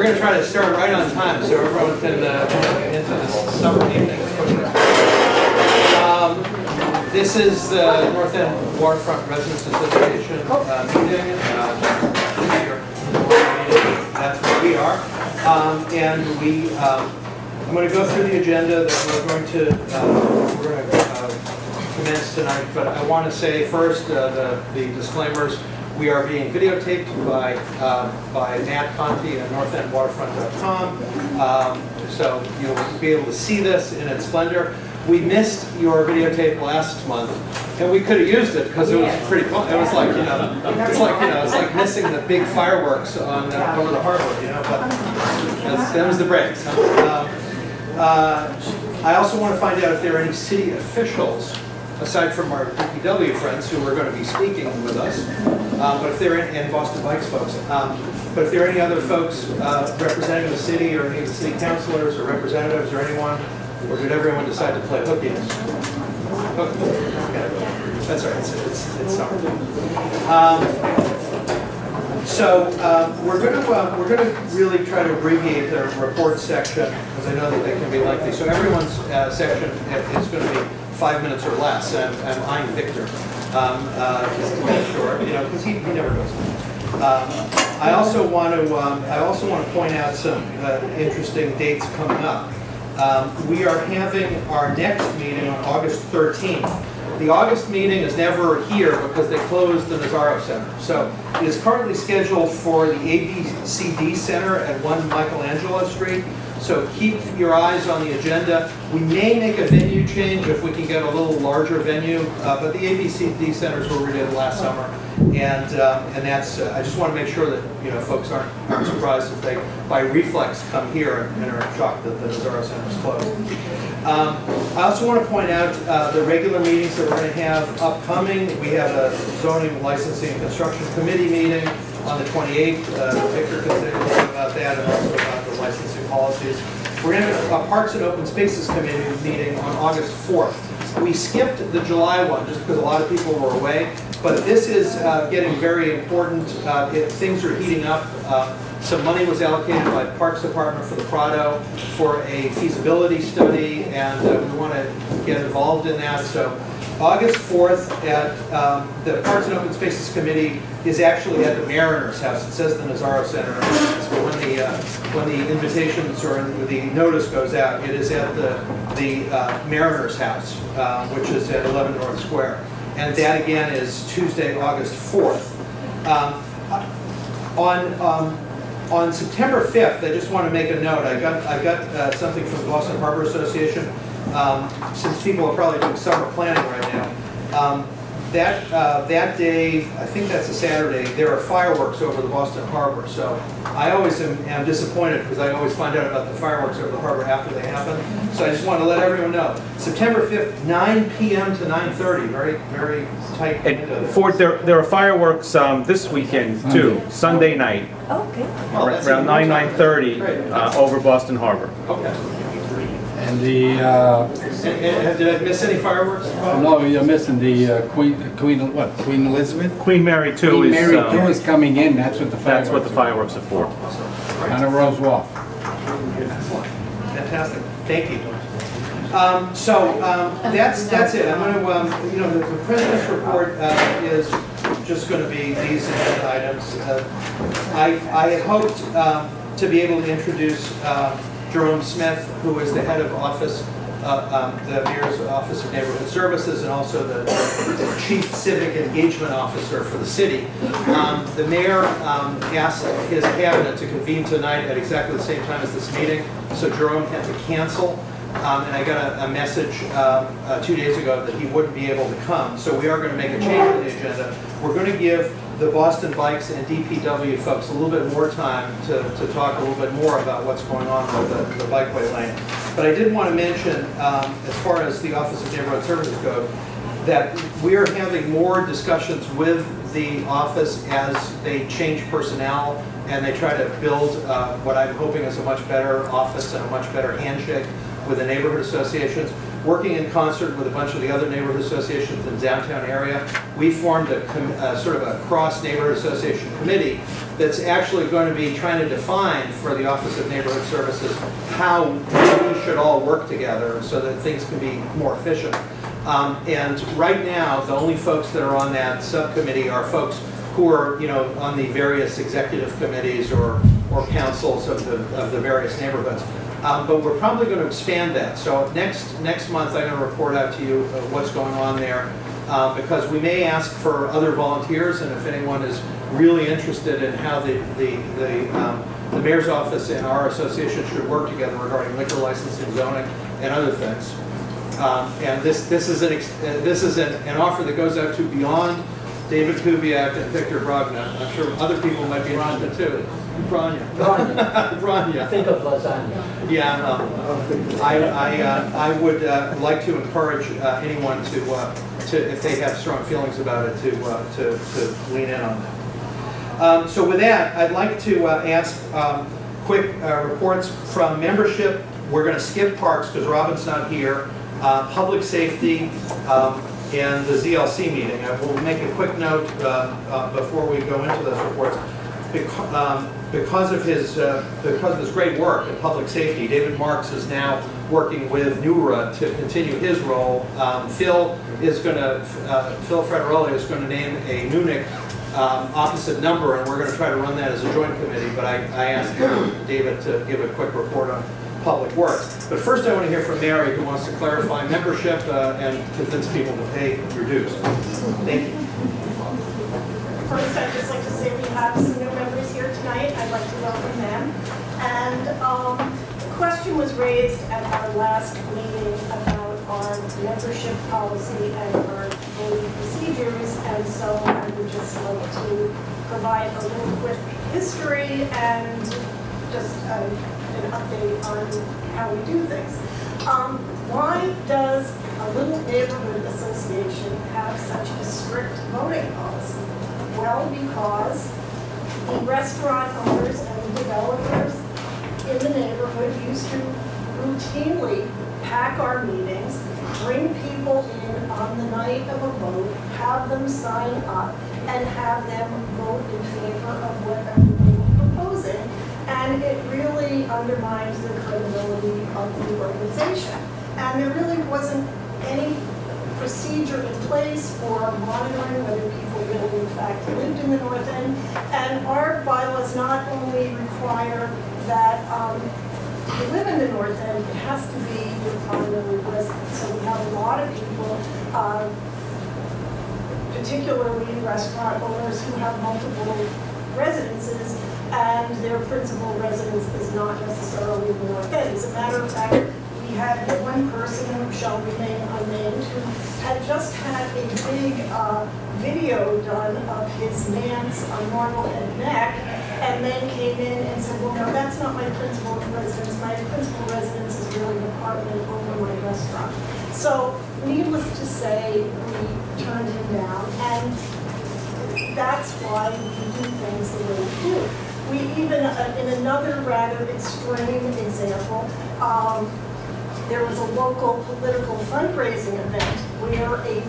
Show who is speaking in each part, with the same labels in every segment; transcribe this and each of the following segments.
Speaker 1: going to try to start right on time so everyone can into the summer evening. This is the North End Waterfront Residents Association meeting. That's where we are. And I'm going to go through the agenda that we're going to commence tonight. But I want to say first the disclaimers. We are being videotaped by Matt Conti at northendwaterfront.com. So you'll be able to see this in its splendor. We missed your videotape last month, and we could have used it because it was pretty fun. It was like it's like missing the big fireworks on over the harbor, But that was the breaks. I also want to find out if there are any city officials, aside from our DPW friends who are going to be speaking with us, but if there are and Boston Bikes folks, but if there are any other folks representing the city, or any of the city councilors or representatives or anyone, or did everyone decide to play hooky? Okay. That's all right. It's summer. We're going to really try to abbreviate the report section because I know that they can be lengthy. So everyone's section is going to be 5 minutes or less. I'm eyeing Victor just to make sure, because he never goes. I also want to point out some interesting dates coming up. We are having our next meeting on August 13th. The August meeting is never here because they closed the Nazaro Center. So it is currently scheduled for the ABCD Center at 1 Michelangelo Street. So keep your eyes on the agenda. We may make a venue change if we can get a little larger venue, but the ABCD Center is where we did last summer, and that's. I just want to make sure that folks aren't surprised if they, by reflex, come here and are shocked that the Nazaro Center is closed. I also want to point out the regular meetings that we're going to have upcoming. We have a zoning, licensing, and construction committee meeting on the 28th. Victor can say a little bit about that and also about the licensing policies. We're going to have a Parks and Open Spaces Committee meeting on August 4th. We skipped the July one just because a lot of people were away, but this is getting very important. Things are heating up. Some money was allocated by the Parks Department for the Prado for a feasibility study, and we want to get involved in that. So August 4th at the Parks and Open Spaces Committee is actually at the Mariner's House. It says the Nazaro Center, but when the invitations or the notice goes out, it is at the Mariner's House, which is at 11 North Square. And that again is Tuesday, August 4th. On September 5th, I just want to make a note. I got something from the Boston Harbor Association. Since people are probably doing summer planning right now, that day, I think that's a Saturday, there are fireworks over the Boston Harbor. So I always am disappointed because I always find out about the fireworks over the harbor after they happen. So I just want to let everyone know. September 5th, 9 p.m. to 9:30, very, very tight window.
Speaker 2: There are fireworks this weekend too, Sunday night.
Speaker 3: Okay.
Speaker 2: Around 9:30 over Boston Harbor.
Speaker 1: Okay.
Speaker 4: And the
Speaker 1: did I miss any fireworks?
Speaker 4: no, you're missing the Queen Elizabeth.
Speaker 2: Queen Mary II
Speaker 4: Queen
Speaker 2: is.
Speaker 4: Mary II is coming in. That's what the fireworks.
Speaker 2: That's what the fireworks are for.
Speaker 4: On a Rose Walk.
Speaker 1: Excellent, fantastic. Thank you. That's it. I'm going to the president's report is just going to be these agenda items. I hoped to be able to introduce Jerome Smith, who is the head of office, the Mayor's Office of Neighborhood Services, and also the Chief Civic Engagement Officer for the city. The Mayor asked his cabinet to convene tonight at exactly the same time as this meeting, so Jerome had to cancel. And I got a message 2 days ago that he wouldn't be able to come. So we are going to make a change in the agenda. We're going to give the Boston Bikes and DPW folks a little bit more time to talk a little bit more about what's going on with the bikeway lane. But I did want to mention, as far as the Office of Neighborhood Services goes, that we are having more discussions with the office as they change personnel and they try to build what I'm hoping is a much better office and a much better handshake with the neighborhood associations. working in concert with a bunch of the other neighborhood associations in the downtown area, we formed a sort of a cross-neighborhood association committee that's actually going to be trying to define for the Office of Neighborhood Services how we should all work together so that things can be more efficient. And right now, the only folks that are on that subcommittee are folks who are, on the various executive committees or councils of the various neighborhoods. But we're probably going to expand that. So next month, I'm going to report out to you what's going on there, because we may ask for other volunteers, and if anyone is really interested in how the mayor's office and our association should work together regarding liquor licensing, zoning, and other things. And this is an offer that goes out to beyond David Kubiak and Victor Brogna. I'm sure other people might be interested too. Brogna.
Speaker 3: Think of lasagna.
Speaker 1: Yeah, I would like to encourage anyone to, if they have strong feelings about it, to lean in on that. So with that, I'd like to ask quick reports from membership. We're going to skip parks because Robin's not here. Public safety and the ZLC meeting. I will make a quick note before we go into those reports. Because of his great work in public safety, David Marks is now working with NEWRA to continue his role. Phil Frederoli is going to name a NUNIC opposite number, and we're going to try to run that as a joint committee. But I asked David to give a quick report on public works. But first I want to hear from Mary, who wants to clarify membership and convince people to pay your dues. Thank you.
Speaker 5: First, I'd just like to say we have some new members here tonight. I'd like to welcome them. And the question was raised at our last meeting about our membership policy and our voting procedures. And so I would just like to provide a little quick history and just an update on how we do things. Why does a little neighborhood association have such a strict voting policy? Well, because the restaurant owners and the developers in the neighborhood used to routinely pack our meetings, bring people in on the night of a vote, have them sign up, and have them vote in favor of whatever they were proposing. And it really undermines the credibility of the organization. And there really wasn't any procedure in place for monitoring whether people really in fact lived in the North End. And our bylaws not only require that you live in the North End, it has to be your primary residence. So we have a lot of people, particularly restaurant owners who have multiple residences, and their principal residence is not necessarily the North End. As a matter of fact, we had one person who shall remain unnamed who had just had a big video done of his man's normal and neck, and then came in and said, well, no, that's not my principal residence. My principal residence is really an apartment over my restaurant. So needless to say, we turned him down, and that's why we do things the way we do. We even, in another rather extreme example, there was a local political fundraising event where a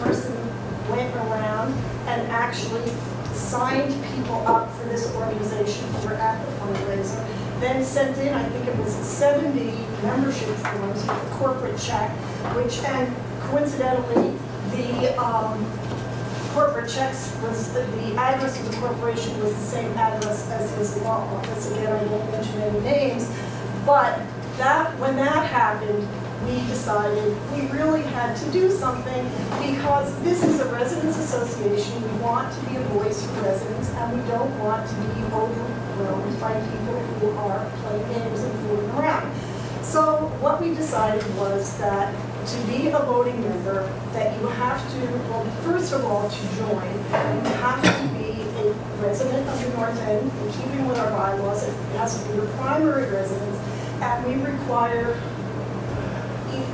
Speaker 5: person went around and actually signed people up for this organization who were at the fundraiser, then sent in, I think it was 70 membership forms with a corporate check, which, and coincidentally, the corporate checks was, the address of the corporation was the same address as his law office. Again, I won't mention any names, but when that happened, we decided we really had to do something because this is a residents association. We want to be a voice for residents, and we don't want to be overwhelmed by people who are playing games and fooling around. So what we decided was that to be a voting member, that you have to, well, first of all, to join, you have to be a resident of the North End, in keeping with our bylaws. It has to be your primary residence, and we require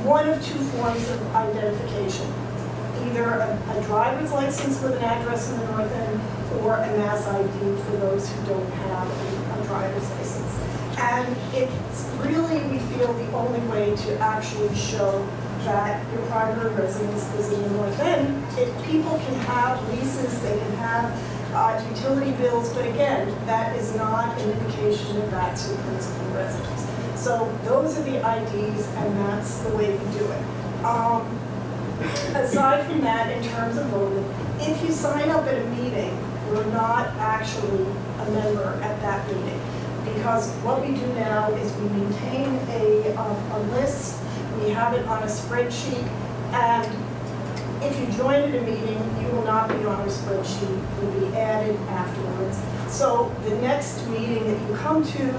Speaker 5: one of two forms of identification. Either a driver's license with an address in the North End, or a mass ID for those who don't have a driver's license. And it's really, we feel, the only way to actually show that your primary residence is in the North End. People can have leases, they can have utility bills, but again, that is not an indication that that's your principal residence. So those are the IDs, and that's the way we do it. Aside from that, in terms of voting, if you sign up at a meeting, you're not actually a member at that meeting. Because what we do now is we maintain a list, we have it on a spreadsheet, and if you join at a meeting, you will not be on a spreadsheet, you'll be added afterwards. So the next meeting that you come to,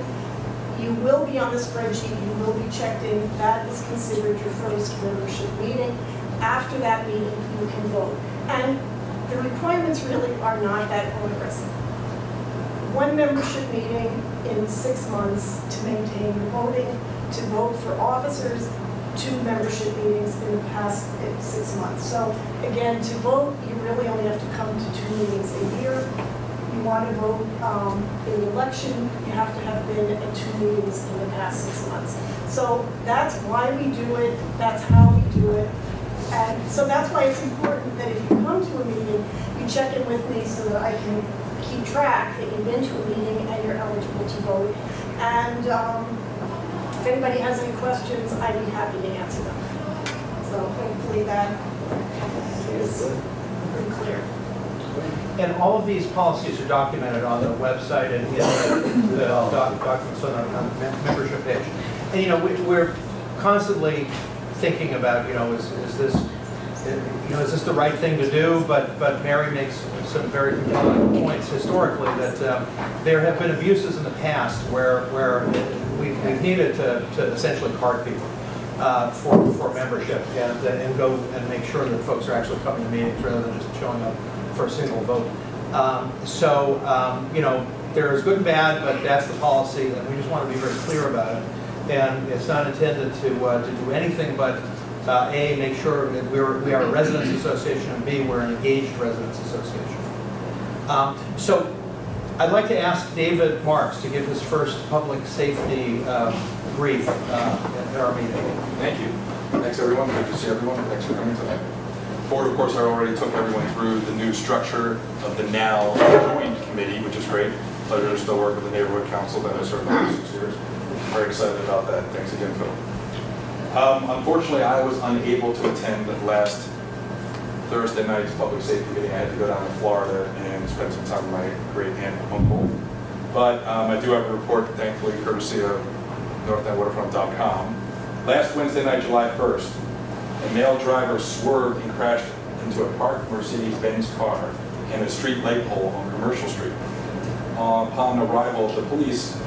Speaker 5: you will be on the spreadsheet, you will be checked in, that is considered your first membership meeting. After that meeting, you can vote. And the requirements really are not that onerous. One membership meeting in 6 months to maintain your voting, to vote for officers, 2 membership meetings in the past 6 months. So again, to vote, you really only have to come to 2 meetings a year. You want to vote in the election, you have to have been at 2 meetings in the past 6 months. So that's why we do it, that's how we do it. And so that's why it's important that if you come to a meeting, you check in with me so that I can keep track that you've been to a meeting and you're eligible to vote. And if anybody has any questions, I'd be happy to answer them. So hopefully that is pretty clear.
Speaker 1: And all of these policies are documented on the website and in the documents on the membership page. And you know, we're constantly thinking about, is this the right thing to do? But Mary makes some very compelling points historically that there have been abuses in the past where we've needed to essentially card people for membership and go and make sure that folks are actually coming to meetings rather than just showing up for a single vote. There's good and bad, but that's the policy, and we just want to be very clear about it. And it's not intended to do anything but A, make sure that we are a residents association, and B, we're an engaged residents association. So I'd like to ask David Marks to give his first public safety brief at our meeting.
Speaker 3: Thank you. Thanks everyone. Good to see everyone. Thanks for coming tonight. Board, of course, I already took everyone through the new structure of the now joint committee, which is great. Pleasure to still work with the neighborhood council that I served on for 6 years. Very excited about that. Thanks again, Phil. Unfortunately, I was unable to attend last Thursday night's public safety meeting. I had to go down to Florida and spend some time with my great aunt and uncle. But I do have a report, thankfully, courtesy of NorthEndWaterfront.com. Last Wednesday night, July 1st, a male driver swerved and crashed into a parked Mercedes-Benz car and a street light pole on Commercial Street. Upon arrival of the police,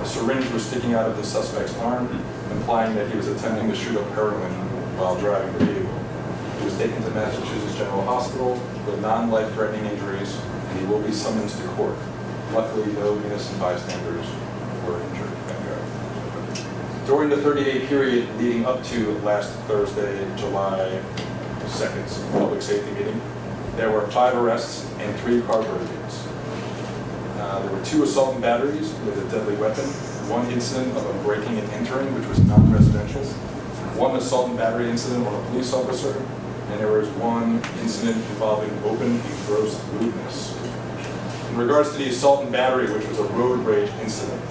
Speaker 3: a syringe was sticking out of the suspect's arm, implying that he was attempting to shoot up heroin while driving the vehicle. He was taken to Massachusetts General Hospital with non-life-threatening injuries, and he will be summoned to court. Luckily, no innocent bystanders were injured. During the 30-day period leading up to last Thursday, July 2nd's public safety meeting, there were 5 arrests and 3 car break-ins. There were 2 assault and batteries with a deadly weapon, 1 incident of a breaking and entering, which was non-residential, 1 assault and battery incident on a police officer, and there was 1 incident involving open and gross lewdness. In regards to the assault and battery, which was a road rage incident,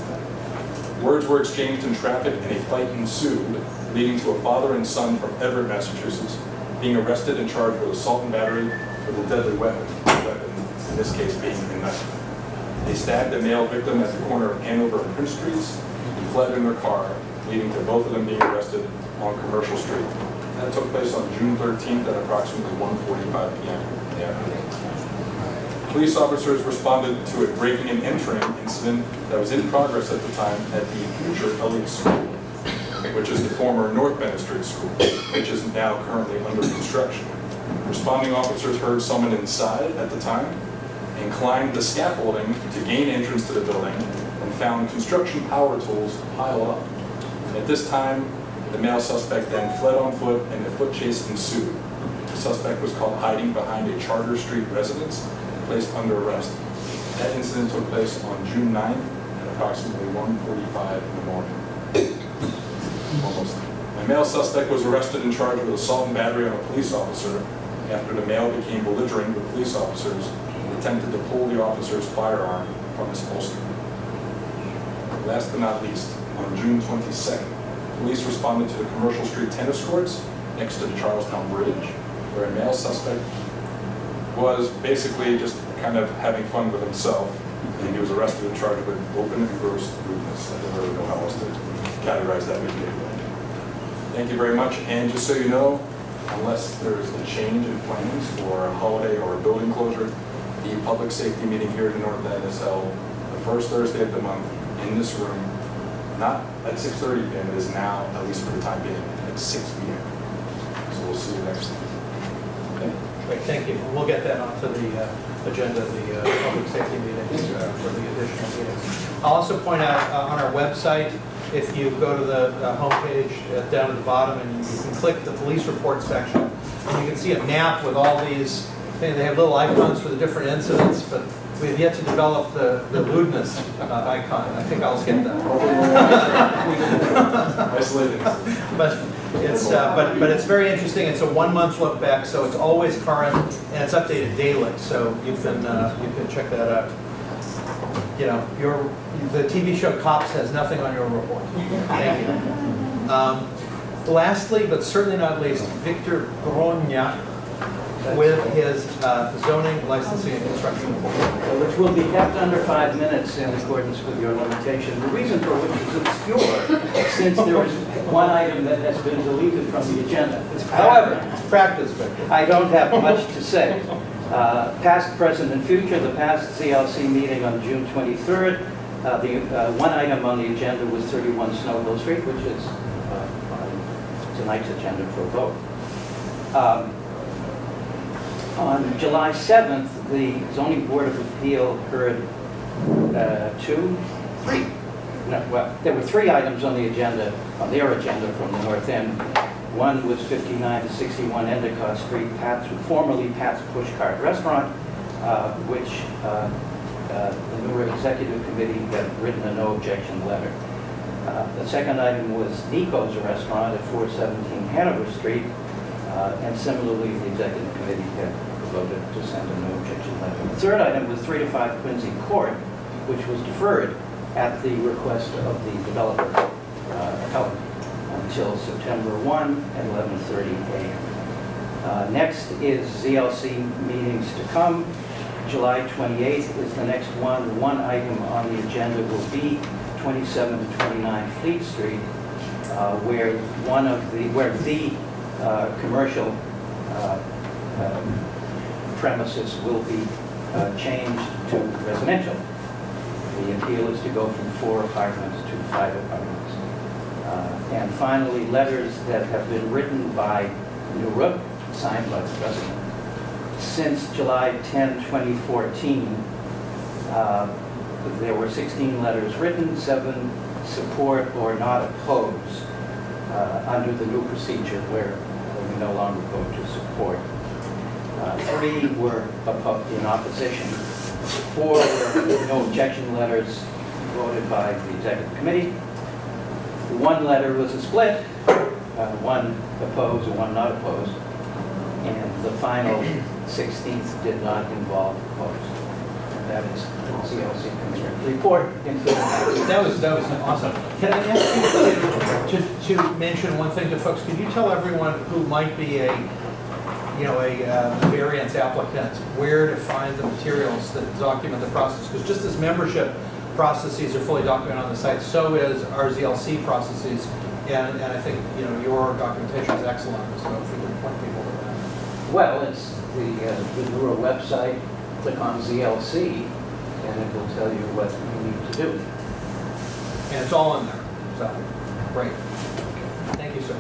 Speaker 3: words were exchanged in traffic and a fight ensued, leading to a father and son from Everett, Massachusetts, being arrested and charged with assault and battery with a deadly weapon, in this case being a knife. They stabbed a male victim at the corner of Hanover and Prince Streets and fled in their car, leading to both of them being arrested on Commercial Street. That took place on June 13th at approximately 1:45 p.m. in the afternoon. Police officers responded to a breaking and entering incident that was in progress at the time at the future Elliott School, which is the former North Bennett Street School, which is now currently under construction. Responding officers heard someone inside at the time and climbed the scaffolding to gain entrance to the building and found construction power tools piled up. At this time, the male suspect then fled on foot and a foot chase ensued. The suspect was caught hiding behind a Charter Street residence, placed under arrest. That incident took place on June 9th at approximately 1:45 in the morning. Almost 9 A male suspect was arrested and charged with assault and battery on a police officer after the male became belligerent with police officers and attempted to pull the officer's firearm from his holster. Last but not least, on June 22nd, police responded to the Commercial Street tennis courts next to the Charlestown Bridge, where a male suspect was basically just kind of having fun with himself, and he was arrested and charged with open and gross rudeness. I don't really know how else to categorize that behavior. Thank you very much, and just so you know, unless there's a change in plans for a holiday or a building closure, the public safety meeting here in the North End is held the first Thursday of the month in this room, not at 6:30 p.m. It is now, at least for the time being, at 6 p.m. So we'll see you next time. Okay.
Speaker 1: Great, thank you. We'll get that onto the agenda, the public safety meetings for the additional meetings. I'll also point out on our website, if you go to the homepage down at the bottom and you can click the police report section, and you can see a map with all these, they have little icons for the different incidents, but we've yet to develop the lewdness icon. I think I'll skip that.
Speaker 3: Isolated.
Speaker 1: But it's very interesting. It's a 1 month look back, so it's always current and it's updated daily. So you can check that out. You know, the TV show Cops has nothing on your report. Thank you. Lastly, but certainly not least, Victor Gronia with his zoning, licensing, and construction report.
Speaker 6: Which will be kept under 5 minutes in accordance with your limitation. The reason for which is obscure, since there is one item that has been deleted from the agenda. However,
Speaker 1: It's practice, Victor.
Speaker 6: I don't have much to say. Past, present, and future, the past CLC meeting on June 23rd, the one item on the agenda was 31 Snow Hill Street, which is on tonight's agenda for a vote. On July 7th, the Zoning Board of Appeal heard there were 3 items on the agenda, on their agenda from the North End. One was 59 to 61 Endicott Street, formerly Pat's Pushcart Restaurant, which the NEWRA Executive Committee had written a no objection letter. The second item was Nico's Restaurant at 417 Hanover Street, and similarly the Executive Committee had voted to send a no objection letter. The third item was 3 to 5 Quincy Court, which was deferred at the request of the developer appellant until September 1 at 11:30 a.m. Next is ZLC meetings to come. July 28th is the next one. The one item on the agenda will be 27 to 29 Fleet Street, where the commercial premises will be changed to residential. The appeal is to go from 4 apartments to 5 apartments. And finally, letters that have been written by NEWRA, signed by the President. Since July 10, 2014, there were 16 letters written, 7 support or not oppose under the new procedure where we no longer vote to support. 3 were in opposition. 4 were no objection letters voted by the Executive Committee. 1 letter was a split, 1 opposed and 1 not opposed. And the final 16th did not involve opposed. And that is the CLC Committee report.
Speaker 1: That was awesome. Can I ask you to mention one thing to folks? Could you tell everyone who might be a variance applicant where to find the materials that document the process? Because just as membership processes are fully documented on the site, so is our ZLC processes, and I think your documentation is excellent. So if we can point people to that.
Speaker 6: Well, it's the NEWRA website. Click on ZLC, and it will tell you what you need to do.
Speaker 1: And it's all in there. So great. Thank you, sir.